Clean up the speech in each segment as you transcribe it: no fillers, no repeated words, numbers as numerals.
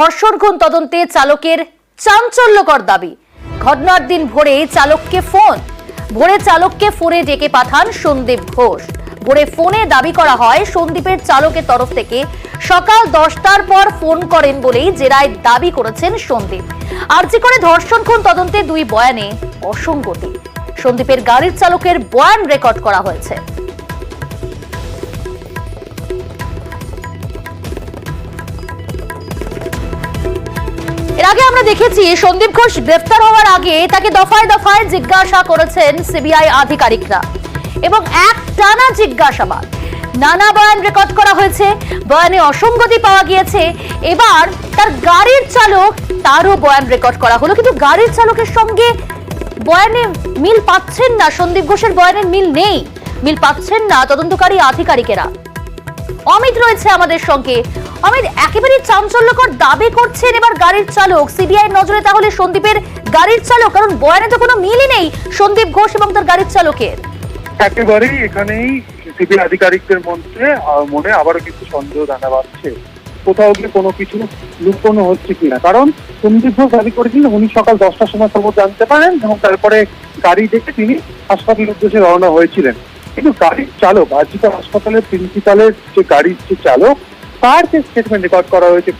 ধর্ষণ খুন তদন্তে চালকের চাঞ্চল্যকর দাবি। ঘটনার দিন ভোরে চালককে ফোনে ডেকে পাঠান সন্দীপ ঘোষ। ভোরে ফোনে দাবি করা হয় সন্দীপের চালকের তরফ থেকে সকাল 10টার পর ফোন করেন বলেই জেরায় দাবি করেছেন সন্দীপ। আরজি করে ধর্ষণ খুন তদন্তে দুই বয়ানে অসঙ্গতি। সন্দীপের গাড়ির চালকের বয়ান রেকর্ড করা হয়েছে। এর আগে আমরা দেখেছি সন্দীপ ঘোষ গ্রেফতার হওয়ার আগে তাকে দফায় দফায় জিজ্ঞাসা করেছেন সিবিআই আধিকারিকরা এবং একটানা জিজ্ঞাসাবাদ, নানা বয়ান রেকর্ড করা হয়েছে। বয়ানে অসঙ্গতি পাওয়া গিয়েছে। এবার তার গাড়ির চালক, তারও বয়ান রেকর্ড করা হলো, কিন্তু গাড়ির চালকের সঙ্গে বয়ানে মিল পাচ্ছেন না। সন্দীপ ঘোষের বয়ানের মিল পাচ্ছেন না তদন্তকারী আধিকারিকেরা। অমিত রয়েছে আমাদের সঙ্গে। অমিত, একেবারে চাঞ্চল্যকর দাবি করছেন এবার গাড়ির চালক। সিবিআই নজরে তাহলে সন্দীপের গাড়ির চালক, কারণ বয়ানে তো কোনো মিলই নেই সন্দীপ ঘোষ এবং তার গাড়ির চালকের। একেবারেই এখানেই সিবিআই আধিকারিকদের মনে আবারও কিছু সন্দেহ জানা যাচ্ছে, কোথাও গিয়ে কোনো কিছু লুকোনো হচ্ছে কিনা। কারণ সন্দীপ ঘোষ দাবি করেছিলেন উনি সকাল 10টার সময় খবর জানতে পারেন এবং তারপরে গাড়ি দেখে তিনি হাসপাতালের উদ্দেশ্যে রওনা হয়েছিলেন। কিন্তু গাড়ির চালক, আজিকা হাসপাতালের প্রিন্সিপালের যে গাড়ির যে চালক, তার যে স্টেটমেন্ট রেকর্ড করা হয়েছে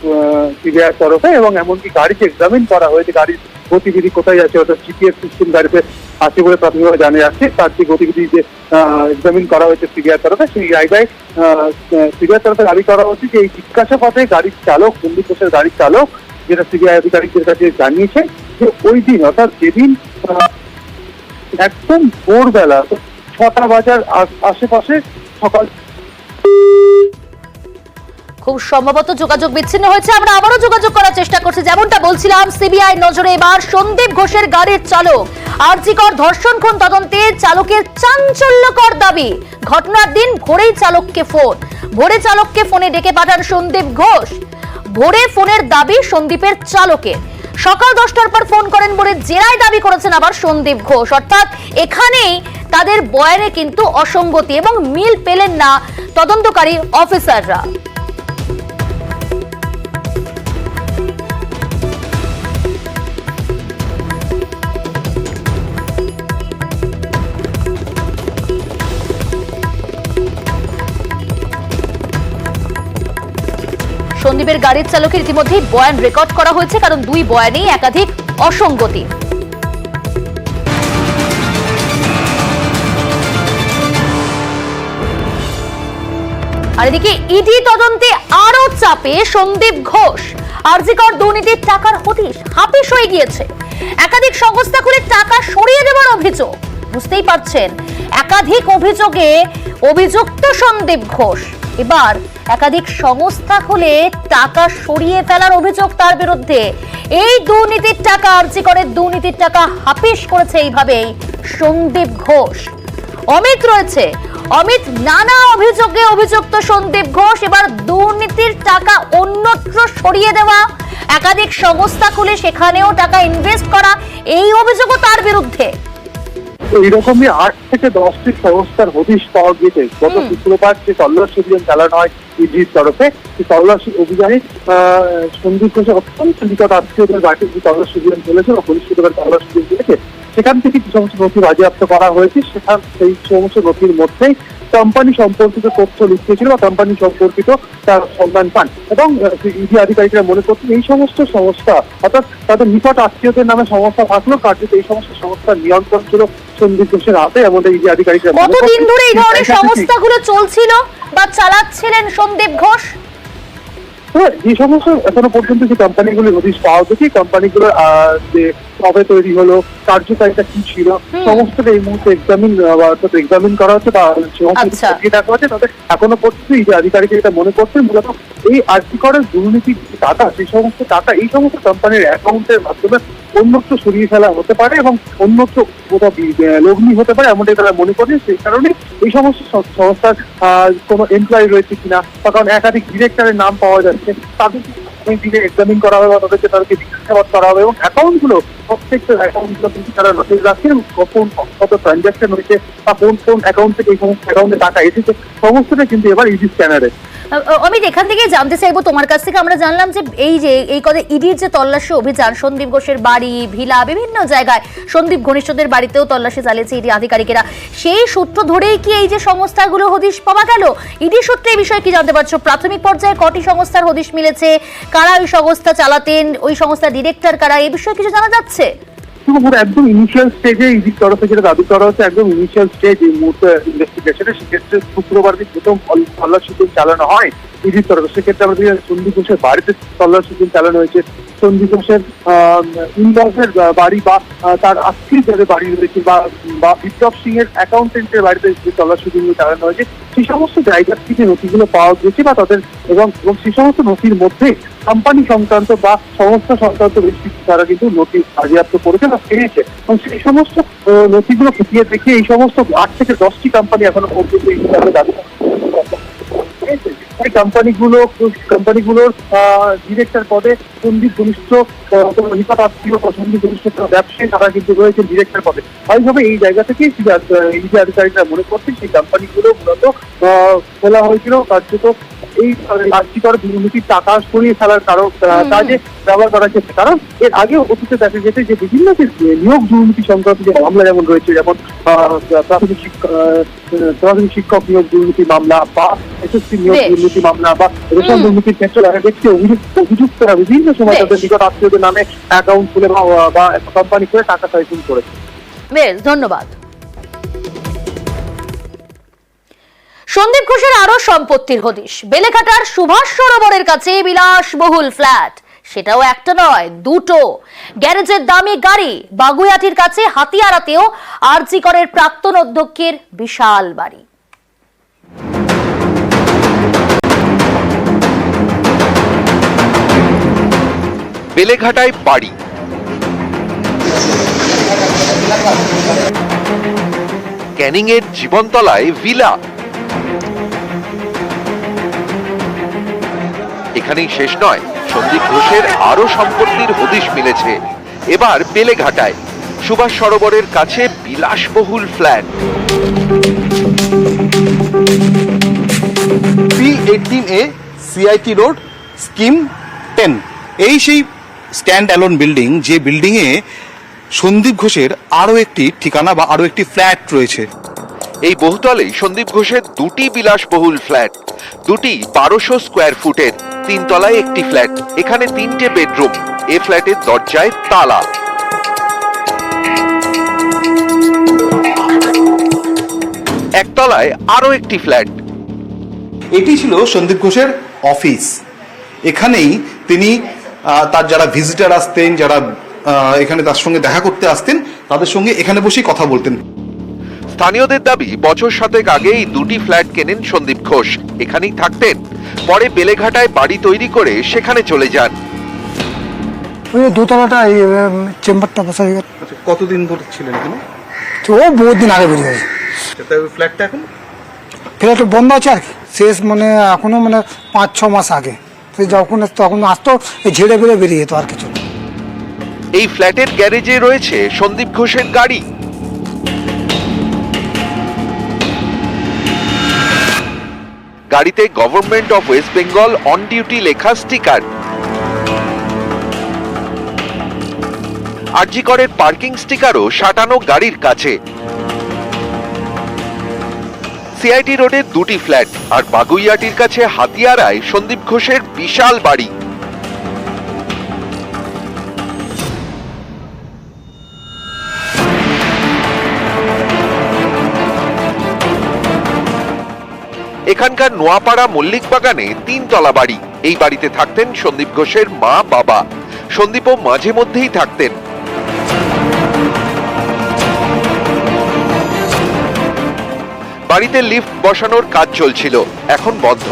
সিবিআই তরফে এবং এমনকি গাড়িকে এক্সামিন করা হয়েছে, গাড়ির গতিবিধি কোথায় আছে, অর্থাৎ জিপিএস সিস্টেম গাড়িতে আছে বলে প্রাথমিকভাবে জানা যাচ্ছে। তার যে গতিবিধি যে এক্সামিন করা হয়েছে সিবিআই তরফে, সেই জায়গায় সিবিআই তরফে দাবি করা হচ্ছে যে এই জিজ্ঞাসাবাদে গাড়ির চালক, সন্দীপ ঘোষের গাড়ির চালক, যেটা সিবিআই আধিকারিকদের কাছে জানিয়েছে যে ওই দিন অর্থাৎ যেদিন একদম ভোরবেলা 6টা বাজার আশেপাশে সকাল, খুব সম্ভবত যোগাযোগ বিচ্ছিন্ন হয়েছে। আমরা আবারও যোগাযোগ করার চেষ্টা করছি। যেমনটা বলছিলাম, সিবিআই নজরে এবার সন্দীপ ঘোষের গাড়ির চালক। আরজিকর ধর্ষণ খুন তদন্তে চালকের চাঞ্চল্যকর দাবি। ঘটনার দিন ভোরে চালককে ফোনে ডেকে পাঠান সন্দীপ ঘোষ। ভোরে ফোনের দাবি সন্দীপের চালকের। সকাল 10টার পর ফোন করেন বলে জেরায় দাবি করেছেন আবার সন্দীপ ঘোষ। অর্থাৎ এখানেই তাদের বয়ানে কিন্তু অসঙ্গতি এবং মিল পেলেন না তদন্তকারী অফিসাররা। সন্দীপের গাড়ির চালকের ইতিমধ্যেই বয়ান রেকর্ড করা হয়েছে, কারণ দুই বয়ানেই একাধিক অসঙ্গতি। আর এদিকে ইডি তদন্তে আরো চাপে সন্দীপ ঘোষ। আরজিকর দুর্নীতির টাকার হদিশ হাপিস হয়ে গিয়েছে। একাধিক সংস্থা খুলে টাকা সরিয়ে দেওয়ার অভিযোগ। বুঝতেই পারছেন, একাধিক অভিযোগে অভিযুক্ত সন্দীপ ঘোষ। এবার একাধিক সংস্থা খুলে টাকা সরিয়ে ফেলার অভিযোগ তার বিরুদ্ধে। এই দুর্নীতির টাকা, আরজিকরের দুর্নীতির টাকা হাপিস করেছে এইভাবেই সন্দীপ ঘোষ। অমিত রয়েছে। অমিত, নানা অভিযোগে অভিযুক্ত সন্দীপ ঘোষ এবার দুর্নীতির টাকা অন্যত্র সরিয়ে দেওয়া, একাধিক সংস্থা খুলে সেখানেও টাকা ইনভেস্ট করা, এই অভিযোগও তার বিরুদ্ধে। এইরকমই 8 থেকে 10টি সংস্থার হদিশ পাওয়া গেছে। গত শুক্রবার যে তল্লাশি অভিযান চালানো হয় ইডির তরফে, সেই তল্লাশি অভিযানে সন্দীপ ঘোষের অত্যন্ত নিকট আত্মীয়দের বাড়িতে যে তল্লাশি অভিযান চলেছে বা পুলিশ তল্লাশি অভিযান চলেছে, সেখান থেকে যে সমস্ত নথি বাজেয়াপ্ত করা হয়েছে, সেই সমস্ত নথির মধ্যেই কোম্পানি সম্পর্কিত তথ্য লিখিয়েছিল বা কোম্পানি সম্পর্কিত তার সন্ধান পান। এবং ইডি আধিকারিকরা মনে করছেন এই সমস্ত সংস্থা, অর্থাৎ তাদের নিকট আত্মীয়দের নামে সংস্থা থাকলেও কার্যত এই সমস্ত সংস্থার নিয়ন্ত্রণ ছিল সন্দীপ ঘোষের হাতে। এমন ইডি আধিকারিকরা কতদিন ধরে এই ধরনের সংস্থাগুলো চলছিল বা চালাচ্ছিলেন সন্দীপ ঘোষ? যে সমস্ত এখনো পর্যন্ত যে কোম্পানিগুলির হদিশ পাওয়া গেছে, কোম্পানিগুলোর যে কবে তৈরি হলো, কার্যকারিতা কি ছিল, সমস্তটা এই মুহূর্তে এক্সামিন করা হচ্ছে বা দেখা হচ্ছে। তবে এখনো পর্যন্ত এই যে আধিকারিক এটা মনে করছেন মূলত এই আর্থিকরের দুর্নীতি টাকা, সেই সমস্ত টাকা এই সমস্ত কোম্পানির অ্যাকাউন্টের মাধ্যমে অন্যত্র সরিয়ে ফেলা হতে পারে এবং অন্যত্র কোথাও লগ্নি হতে পারে, এমনটাই তারা মনে করেন। সেই কারণে এই সমস্ত সংস্থার কোনো এমপ্লয়ি রয়েছে কিনা, বা কারণ একাধিক ডিরেক্টরের নাম পাওয়া যাচ্ছে, তাদের দিনে এক্সামিন করা হবে বা তাদেরকে জিজ্ঞাসাবাদ করা হবে এবং অ্যাকাউন্টগুলো, প্রত্যেকটা অ্যাকাউন্টগুলো কিন্তু তারা নোটিশ রাখছেন এবং কত ট্রানজাকশন হয়েছে বা কোন অ্যাকাউন্ট থেকে এই সমস্ত অ্যাকাউন্টে টাকা এসেছে, সমস্তটা কিন্তু এবার ইডি স্ক্যানারে। অমিত, এখান থেকে জানতে চাইবো তোমার কাছ থেকে। আমরা জানলাম যে এই কথা ইডির যে তল্লাশি অভিযান, সন্দীপ ঘোষের বাড়ি, ভিলা, বিভিন্ন জায়গায় সন্দীপ ঘনিষ্ঠদের বাড়িতেও তল্লাশি চালিয়েছে ইডি আধিকারিকেরা। সেই সূত্র ধরেই কি এই যে সংস্থাগুলো হদিশ পাওয়া গেল? ইডি সূত্রে এই বিষয়ে কি জানতে পারছো? প্রাথমিক পর্যায়ে কটি সংস্থার হদিশ মিলেছে? কারা ওই সংস্থা চালাতেন? ওই সংস্থার ডিরেক্টর কারা? এই বিষয়ে কিছু জানা যাচ্ছে? একদম ইনিশিয়াল স্টেজে ইডির তরফে যেটা দাবি করা হচ্ছে, একদম ইনিশিয়াল স্টেজ এই মুহূর্তে ইনভেস্টিগেশনে, সেক্ষেত্রে শুক্রবার দিন প্রথম তল্লাশি চালানো হয় ইডির তরফে। সেক্ষেত্রে আমাদের সন্দীপ ঘোষের বাড়িতে তল্লাশি চালানো হয়েছে। সন্দীপ ঘোষের ইনলসের বাড়ি বা তার আত্মীয় যাদের বাড়ি রয়েছে বা বিপ্লব সিং এর অ্যাকাউন্টেন্টের বাড়িতে যে তল্লাশি চালানো হয়েছে, সেই সমস্ত জায়গা থেকে নথিগুলো পাওয়া গেছে বা তাদের এবং সেই সমস্ত নথির মধ্যে কোম্পানি সংক্রান্ত বা সংস্থা সংক্রান্ত বেশ কিছু তারা কিন্তু নথি বাজেয়াপ্ত করেছে বা পেয়েছে। এবং সেই সমস্ত নথিগুলো খতিয়ে দেখে এই সমস্ত 8 থেকে 10টি কোম্পানি এখনো পর্যন্ত এই হিসাবে দাবি এই কোম্পানিগুলোর ডিরেক্টর পদে সন্দীপ ঘনিষ্ঠ নিকট আত্মীয় বা সন্দীপ ঘনিষ্ঠ ব্যবসায়ী তারা কিন্তু রয়েছে ডিরেক্টর পদে। স্বাভাবিকভাবে এই জায়গা থেকে ইডি আধিকারিকরা মনে করছেন সেই কোম্পানিগুলো মূলত খোলা হয়েছিল কার্যত এই রাজ্যিকর দুর্নীতির টাকা সরিয়ে ফেলার কাজে ব্যবহার করা হচ্ছে। কারণ এর আগে অতীতে দেখা গেছে যে বিভিন্ন নিয়োগ দুর্নীতি সংক্রান্ত যে মামলা যেমন রয়েছে, যেমন প্রাথমিক শিক্ষক নিয়োগ দুর্নীতি মামলা বা এসএসসি নিয়োগ দুর্নীতি মামলা বা রেশন দুর্নীতির ক্ষেত্রে দেখা গেছে অভিযুক্তরা বিভিন্ন সময় তাদের নিকট আত্মীয়দের নামে অ্যাকাউন্ট খুলে বা কোম্পানি করে টাকা সাইফুন করেছে। বেশ, ধন্যবাদ। সন্দীপ ঘোষের আরো সম্পত্তির হদিশ। বেলেঘাটার সুভাষ সরোবরের কাছে বিলাসবহুল ফ্ল্যাট, সেটাও একটা নয়, দুটো। গ্যারেজের দামি গাড়ি। বাগুইআটির কাছে হাতিয়ারাতেও আরজি করের প্রাক্তন অধ্যক্ষের বিশাল বাড়ি। বেলেঘাটায় বাড়ি, ক্যানিং এর জীবনতলায় ভিলা। এখানেই শেষ নয়, সন্দীপ ঘোষের আরো সম্পত্তির হদিশ মিলেছে এবার বেলেঘাটায়। সুভাষ সরোবরের কাছে বিলাসবহুল flat. P18A CIT road, scheme 10। এই সেই স্ট্যান্ড অ্যালোন বিল্ডিং, যে বিল্ডিং এ সন্দীপ ঘোষের আরো একটি ঠিকানা বা আরো একটি ফ্ল্যাট রয়েছে। এই বহুতলেই সন্দীপ ঘোষের দুটি বিলাসবহুল ফ্ল্যাট, দুটি 1200 স্কোয়ার ফুটের। 3 তলায় একটি ফ্ল্যাট, এখানে 3টে বেডরুম। এ ফ্ল্যাটের দরজায় তালা। একতলায় আরো একটি ফ্ল্যাট। এটি ছিল সন্দীপ ঘোষের অফিস। এখানেই তিনি তার যারা ভিজিটার আসতেন, যারা এখানে তার সঙ্গে দেখা করতে আসতেন, তাদের সঙ্গে এখানে বসেই কথা বলতেন। স্থানীয়দের দাবি, বছর 7 আগে এই দুটি ফ্ল্যাট কেনেন সন্দীপ ঘোষ, এখানেই থাকতেন। পরে বেলেঘাটায় বাড়ি তৈরি করে সেখানে চলে যান। ওই দোতলাটা এই চেম্বারটা বসা হয়ে গেছে। কতদিন ধরে ছিলেন এখানে? ও বহুত দিন আগে বেরিয়ে গেছে। ফ্ল্যাটটা এখন ফ্ল্যাট বন্ধ আছে আর কি, শেষ মানে এখনো মানে 5-6 মাস আগে যখন তখন আসতো ঝেড়ে বেড়ে বেরিয়ে যেত আর কিছু। এই ফ্ল্যাটের গ্যারেজে রয়েছে সন্দীপ ঘোষের গাড়ি। গাড়িতে government of West Bengal on duty লেখা স্টিকার। আরজি করের পার্কিং স্টিকারও সাটানো গাড়ির কাছে। সিআইটি রোডে দুটি ফ্ল্যাট আর বাগুইআটির কাছে হাতিয়ারায় সন্দীপ ঘোষের বিশাল বাড়ি। এখানকার নোয়াপাড়া মল্লিক বাগানে 3 তলা বাড়ি। এই বাড়িতে থাকতেন সন্দীপ ঘোষের মা বাবা। সন্দীপও মাঝে মধ্যেই থাকতেন। বাড়িতে লিফট বসানোর কাজ চলছিল, এখন বন্ধ।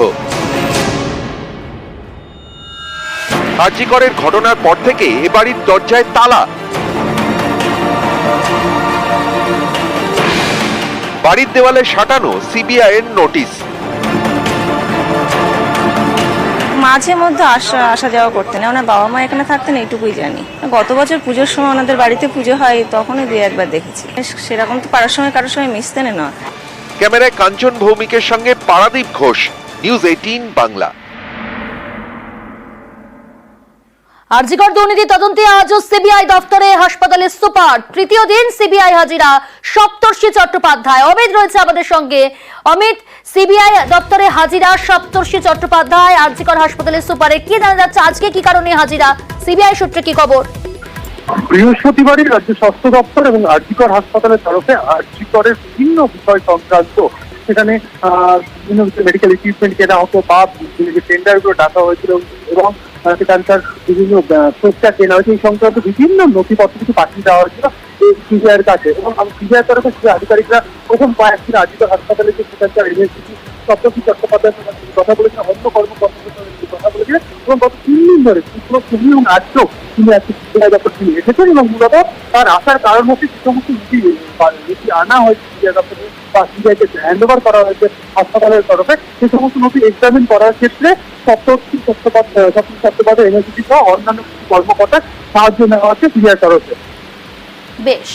আরজি করের ঘটনার পর থেকে এ বাড়ির দরজায় তালা। বাড়ির দেওয়ালে সাটানো সিবিআই এর নোটিশ। মাঝে মধ্যে আসা যাওয়া করতেন, ওনার বাবা মা এখানে থাকতেন এইটুকুই জানি। গত বছর পুজোর সময় ওনাদের বাড়িতে পুজো হয়, তখনই 2-1 বার দেখেছি। সেরকম তো পাড়ার সঙ্গে কারোর সঙ্গে মিশতেন না। ক্যামেরায় কাঞ্চন ভৌমিকের সঙ্গে পারাদীপ ঘোষ, নিউজ 18 বাংলা। আরজিকর দুর্নীতি তদন্তে আজও সিবিআই দফতরে হাসপাতালের সুপার। তৃতীয় দিন সিবিআই হাজিরা সপ্তর্ষি চট্টোপাধ্যায়। অমিত রয়েছে আমাদের সঙ্গে। অমিত, সিবিআই দপ্তরে হাজিরা সপ্তর্ষি চট্টোপাধ্যায় আরজিকর হাসপাতালের সুপারে। কি জানা যাচ্ছে আজকে কি কারণে হাজিরা, সিবিআই সূত্রে কি খবর? বৃহস্পতিবারই রাজ্য স্বাস্থ্য দপ্তর এবং আরজিকর হাসপাতালের তরফে আরজিকরের বিভিন্ন বিষয় সংক্রান্ত সেখানে বিভিন্ন মেডিকেল ইকুইপমেন্ট কেনা হতো বা টেন্ডার গুলো ডাকা হয়েছিল এবং সেখানকার বিভিন্ন প্রস্তাব কেনা হয়েছে এই সংক্রান্ত বিভিন্ন নথিপত্র কিছু পাঠিয়ে দেওয়া হয়েছিল সিবিআইয়ের কাছে। এবং সিবিআইয়ের তরফে আধিকারিকরা প্রথম কয়েকদিন আরজিকর হাসপাতালে যে সেখানকার ইউনিভার্সিটি সপ্তর্ষি চট্টোপাধ্যায় কথা বলেছেন, অন্য কর্মকর্তাদের সঙ্গে কথা বলেছিলেন এবং গত 3 দিন ধরে শুক্র এবং আজকেও তিনি আজকে সিবিআই দপ্তর তিনি এসেছেন এবং মূলত তার আসার কারণ হচ্ছে যে সমস্ত নথি আনা হয়েছে সিবিআই দপ্তরে বা সিবিআইকে হ্যান্ড ওভার করা হয়েছে হাসপাতালের তরফে, সে সমস্ত নথি এক্সামিন করার ক্ষেত্রে সপ্তর্ষি চট্টোপাধ্যায় ইউনিভার্সিটি সহ অন্যান্য কর্মকর্তার সাহায্য নেওয়া হচ্ছে সিবিআই তরফে। বেশ।